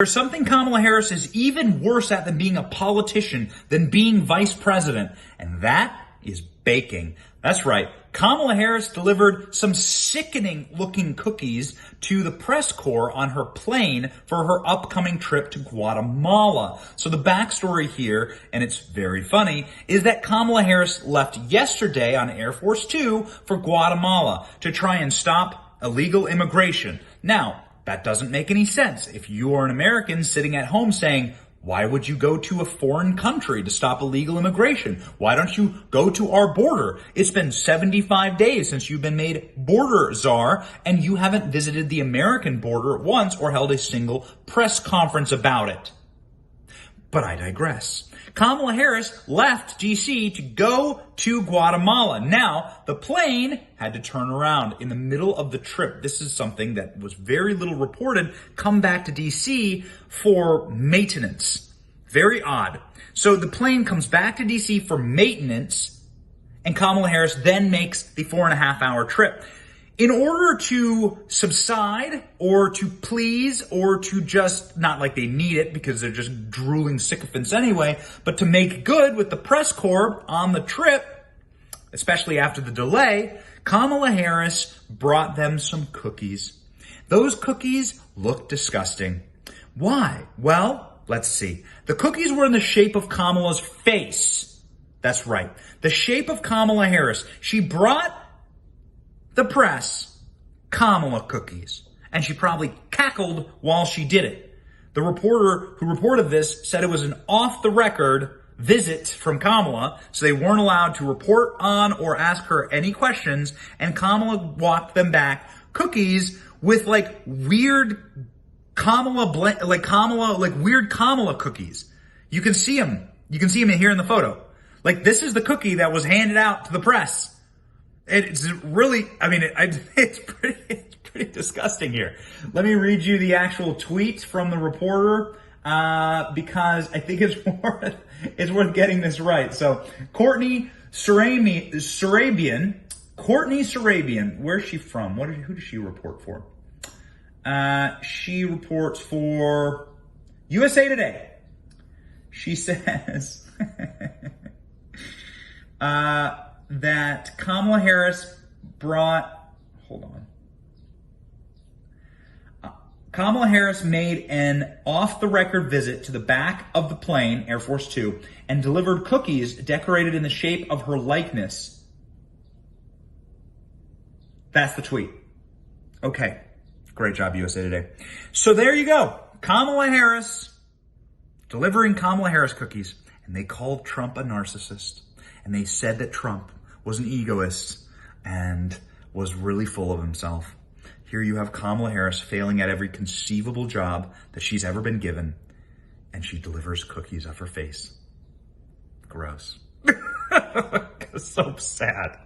There's something Kamala Harris is even worse at than being a politician, than being vice president, and that is baking. That's right. Kamala Harris delivered some sickening looking cookies to the press corps on her plane for her upcoming trip to Guatemala. So the backstory here, and it's very funny, is that Kamala Harris left yesterday on Air Force Two for Guatemala to try and stop illegal immigration. Now, that doesn't make any sense. If you are an American sitting at home saying, why would you go to a foreign country to stop illegal immigration? Why don't you go to our border? It's been 75 days since you've been made border czar, and you haven't visited the American border once or held a single press conference about it. But I digress. Kamala Harris left D.C. to go to Guatemala. Now, the plane had to turn around in the middle of the trip. This is something that was very little reported. Come back to D.C. for maintenance. Very odd. So the plane comes back to D.C. for maintenance, and Kamala Harris then makes the 4.5-hour trip. In order to subside or to please or to just, not like they need it because they're just drooling sycophants anyway, but to make good with the press corps on the trip, especially after the delay, Kamala Harris brought them some cookies. Those cookies look disgusting. Why? Well, let's see. The cookies were in the shape of Kamala's face. That's right. The shape of Kamala Harris. She brought the press Kamala cookies, and she probably cackled while she did it. The reporter who reported this said it was an off-the-record visit from Kamala, so they weren't allowed to report on or ask her any questions, and Kamala walked them back cookies with weird Kamala cookies. You can see them. You can see them here in the photo. This is the cookie that was handed out to the press. It's really, it's pretty disgusting here. Let me read you the actual tweet from the reporter, because I think it's worth getting this right. So, Courtney Sarabian, where's she from? Who does she report for? She reports for USA Today. She says, that Kamala Harris Kamala Harris made an off-the-record visit to the back of the plane, Air Force Two, and delivered cookies decorated in the shape of her likeness. That's the tweet. Okay. Great job, USA Today. So there you go. Kamala Harris delivering Kamala Harris cookies. And they called Trump a narcissist. And they said that Trump was an egoist and was really full of himself. Here you have Kamala Harris failing at every conceivable job that she's ever been given, and she delivers cookies of her face. Gross. So sad.